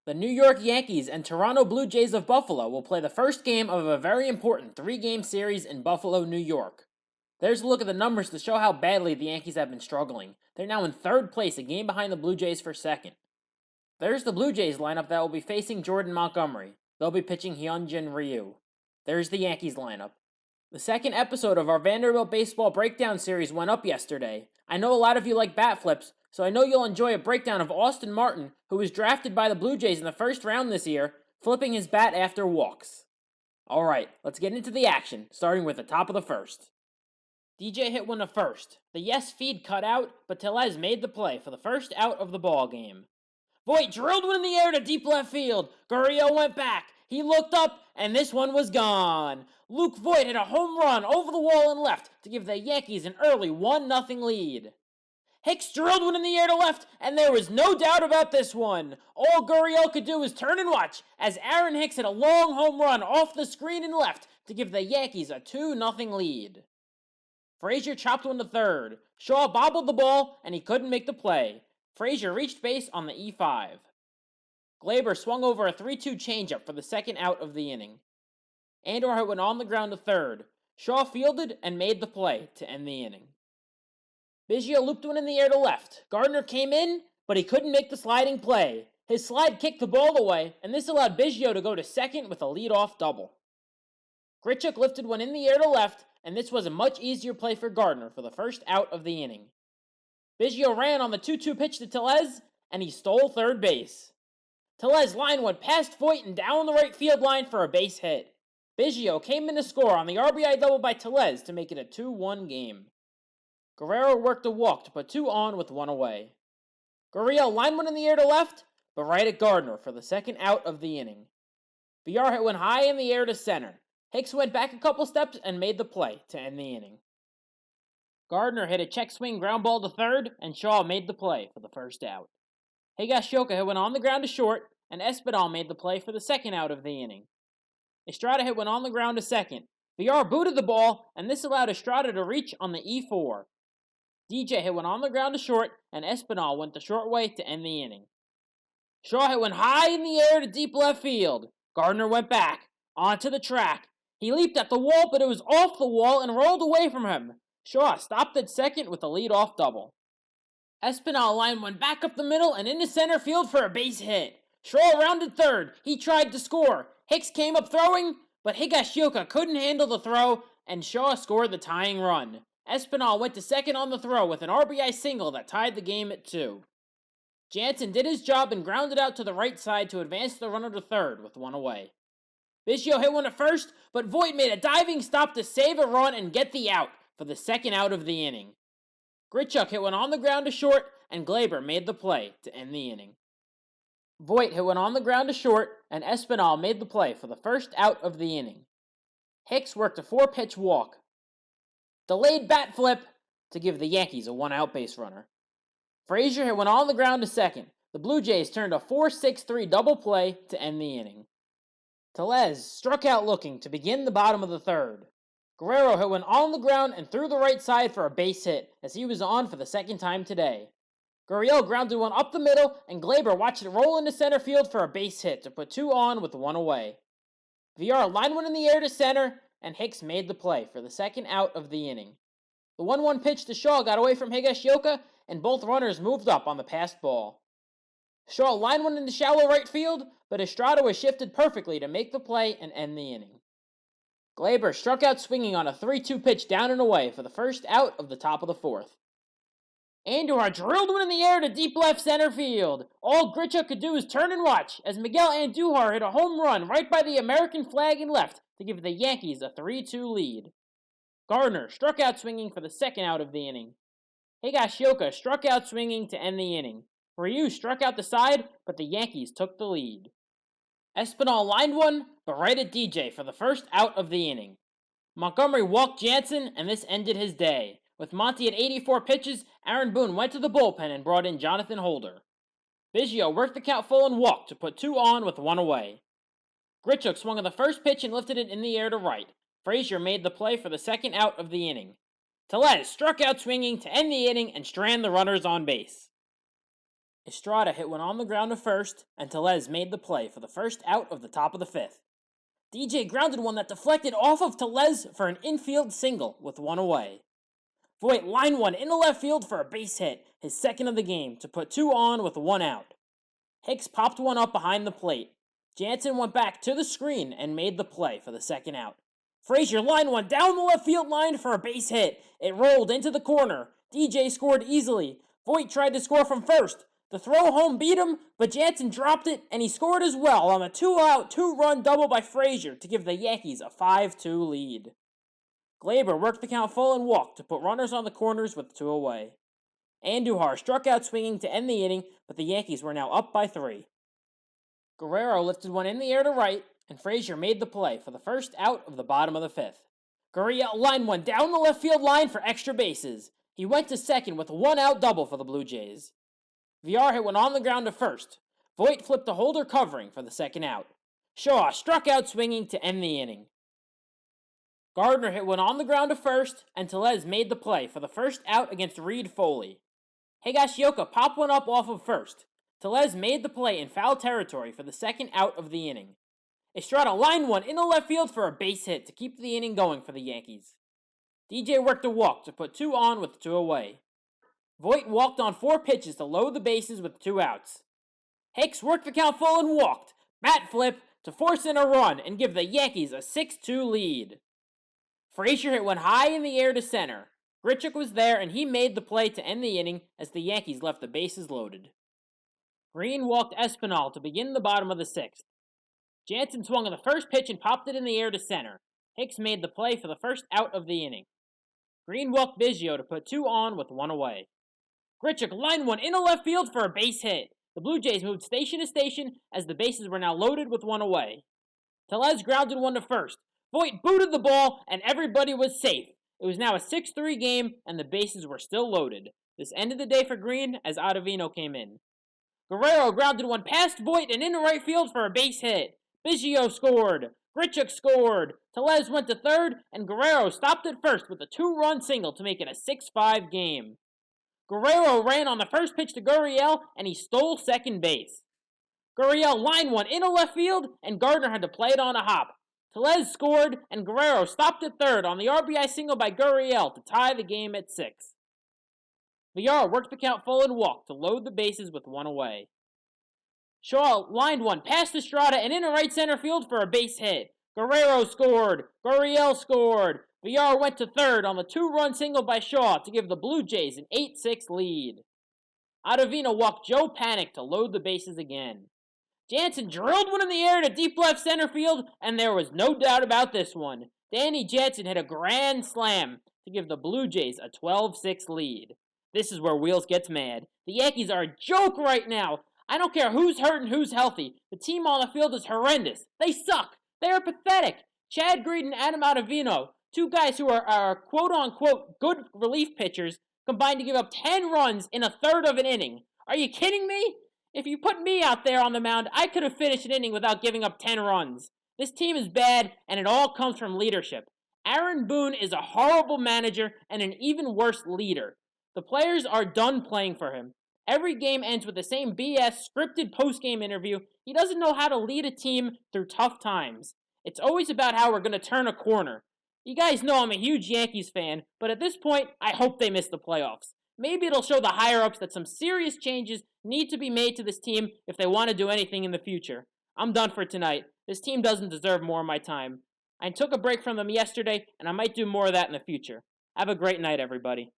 The New York Yankees and Toronto Blue Jays of Buffalo will play the first game of a very important three-game series in Buffalo, New York. There's a look at the numbers to show how badly the Yankees have been struggling. They're now in third place, a game behind the Blue Jays for second. There's the Blue Jays lineup that will be facing Jordan Montgomery. They'll be pitching Hyunjin Ryu. There's the Yankees lineup. The second episode of our Vanderbilt Baseball Breakdown series went up yesterday. I know a lot of you like bat flips, so I know you'll enjoy a breakdown of Austin Martin, who was drafted by the Blue Jays in the first round this year, flipping his bat after walks. Alright, let's get into the action, starting with the top of the first. DJ hit one to first. The yes feed cut out, but Tellez made the play for the first out of the ball game. Voit drilled one in the air to deep left field. Gurriel went back. He looked up, and this one was gone. Luke Voit hit a home run over the wall and left to give the Yankees an early 1-0 lead. Hicks drilled one in the air to left, and there was no doubt about this one. All Gurriel could do was turn and watch as Aaron Hicks hit a long home run off the screen and left to give the Yankees a 2-0 lead. Frazier chopped one to third. Shaw bobbled the ball, and he couldn't make the play. Frazier reached base on the E5. Glaber swung over a 3-2 changeup for the second out of the inning. Andor hit one on the ground to third. Shaw fielded and made the play to end the inning. Biggio looped one in the air to left. Gardner came in, but he couldn't make the sliding play. His slide kicked the ball away, and this allowed Biggio to go to second with a leadoff double. Grichuk lifted one in the air to left, and this was a much easier play for Gardner for the first out of the inning. Biggio ran on the 2-2 pitch to Tellez, and he stole third base. Tellez line went past Voit and down the right field line for a base hit. Biggio came in to score on the RBI double by Tellez to make it a 2-1 game. Guerrero worked a walk to put two on with one away. Gurriel lined one in the air to left, but right at Gardner for the second out of the inning. Villar hit one high in the air to center. Hicks went back a couple steps and made the play to end the inning. Gardner hit a check swing ground ball to third, and Shaw made the play for the first out. Higashioka hit one on the ground to short, and Espinal made the play for the second out of the inning. Estrada hit one on the ground to second. Villar booted the ball, and this allowed Estrada to reach on the E4. DJ hit one on the ground to short, and Espinal went the short way to end the inning. Shaw hit one high in the air to deep left field. Gardner went back, onto the track. He leaped at the wall, but it was off the wall and rolled away from him. Shaw stopped at second with a leadoff double. Espinal lined one back up the middle and into center field for a base hit. Shaw rounded third. He tried to score. Hicks came up throwing, but Higashioka couldn't handle the throw, and Shaw scored the tying run. Espinal went to second on the throw with an RBI single that tied the game at 2. Jansen did his job and grounded out to the right side to advance the runner to third with one away. Biggio hit one to first, but Voit made a diving stop to save a run and get the out for the second out of the inning. Grichuk hit one on the ground to short, and Glaber made the play to end the inning. Voit hit one on the ground to short, and Espinal made the play for the first out of the inning. Hicks worked a 4-pitch walk. Delayed bat flip to give the Yankees a 1-out base runner. Frazier hit one on the ground to second. The Blue Jays turned a 4-6-3 double play to end the inning. Tellez struck out looking to begin the bottom of the third. Guerrero hit one on the ground and through the right side for a base hit as he was on for the second time today. Gurriel grounded one up the middle, and Glaber watched it roll into center field for a base hit to put two on with one away. Villar lined one in the air to center, and Hicks made the play for the second out of the inning. The 1-1 pitch to Shaw got away from Higashioka, and both runners moved up on the passed ball. Shaw lined one into shallow right field, but Estrada was shifted perfectly to make the play and end the inning. Glaber struck out swinging on a 3-2 pitch down and away for the first out of the top of the fourth. Andor drilled one in the air to deep left center field. All Grichuk could do was turn and watch as Miguel Andujar hit a home run right by the American flag and left to give the Yankees a 3-2 lead. Gardner struck out swinging for the second out of the inning. Higashioka struck out swinging to end the inning. Ryu struck out the side, but the Yankees took the lead. Espinal lined one, but right at DJ for the first out of the inning. Montgomery walked Jansen, and this ended his day. With Monty at 84 pitches, Aaron Boone went to the bullpen and brought in Jonathan Holder. Biggio worked the count full and walked to put two on with one away. Grichuk swung on the first pitch and lifted it in the air to right. Frazier made the play for the second out of the inning. Tellez struck out swinging to end the inning and strand the runners on base. Estrada hit one on the ground to first, and Tellez made the play for the first out of the top of the fifth. DJ grounded one that deflected off of Tellez for an infield single with one away. Voit lined one into left field for a base hit, his second of the game, to put two on with one out. Hicks popped one up behind the plate. Jansen went back to the screen and made the play for the second out. Frazier lined one down the left field line for a base hit. It rolled into the corner. DJ scored easily. Voit tried to score from first. The throw home beat him, but Jansen dropped it, and he scored as well on a two-out, two-run double by Frazier to give the Yankees a 5-2 lead. Glaber worked the count full and walked to put runners on the corners with two away. Andujar struck out swinging to end the inning, but the Yankees were now up by 3. Guerrero lifted one in the air to right, and Frazier made the play for the first out of the bottom of the fifth. Gurriel lined one down the left field line for extra bases. He went to second with a one-out double for the Blue Jays. VR hit one on the ground to first. Voit flipped a holder covering for the second out. Shaw struck out swinging to end the inning. Gardner hit one on the ground to first, and Tellez made the play for the first out against Reed Foley. Higashioka popped one up off of first. Tellez made the play in foul territory for the second out of the inning. Estrada lined one into left field for a base hit to keep the inning going for the Yankees. DJ worked a walk to put two on with two away. Voit walked on 4 pitches to load the bases with 2 outs. Hicks worked the count full and walked, bat flip, to force in a run and give the Yankees a 6-2 lead. Frazier hit one high in the air to center. Grichuk was there and he made the play to end the inning as the Yankees left the bases loaded. Green walked Espinal to begin the bottom of the 6th. Jansen swung on the first pitch and popped it in the air to center. Hicks made the play for the first out of the inning. Green walked Biggio to put 2 on with 1 away. Grichuk lined one into left field for a base hit. The Blue Jays moved station to station as the bases were now loaded with 1 away. Tellez grounded one to first. Voit booted the ball and everybody was safe. It was now a 6-3 game and the bases were still loaded. This ended the day for Green as Ottavino came in. Guerrero grounded one past Voit and into right field for a base hit. Biggio scored. Grichuk scored. Tellez went to third and Guerrero stopped at first with a 2-run single to make it a 6-5 game. Guerrero ran on the first pitch to Gurriel, and he stole second base. Gurriel lined one into left field, and Gardner had to play it on a hop. Tellez scored, and Guerrero stopped at third on the RBI single by Gurriel to tie the game at 6. Villar worked the count full and walked to load the bases with 1 away. Shaw lined one past Estrada and into right center field for a base hit. Guerrero scored. Gurriel scored. Villar went to third on the 2-run single by Shaw to give the Blue Jays an 8-6 lead. Ottavino walked Joe Panik to load the bases again. Jansen drilled one in the air to deep left center field, and there was no doubt about this one. Danny Jansen hit a grand slam to give the Blue Jays a 12-6 lead. This is where Wheels gets mad. The Yankees are a joke right now. I don't care who's hurt and who's healthy. The team on the field is horrendous. They suck. They are pathetic. Chad Green and Adam Ottavino, 2 guys who are quote-unquote good relief pitchers, combined to give up 10 runs in a third of an inning. Are you kidding me? If you put me out there on the mound, I could have finished an inning without giving up 10 runs. This team is bad, and it all comes from leadership. Aaron Boone is a horrible manager and an even worse leader. The players are done playing for him. Every game ends with the same BS scripted post-game interview. He doesn't know how to lead a team through tough times. It's always about how we're going to turn a corner. You guys know I'm a huge Yankees fan, but at this point, I hope they miss the playoffs. Maybe it'll show the higher-ups that some serious changes need to be made to this team if they want to do anything in the future. I'm done for tonight. This team doesn't deserve more of my time. I took a break from them yesterday, and I might do more of that in the future. Have a great night, everybody.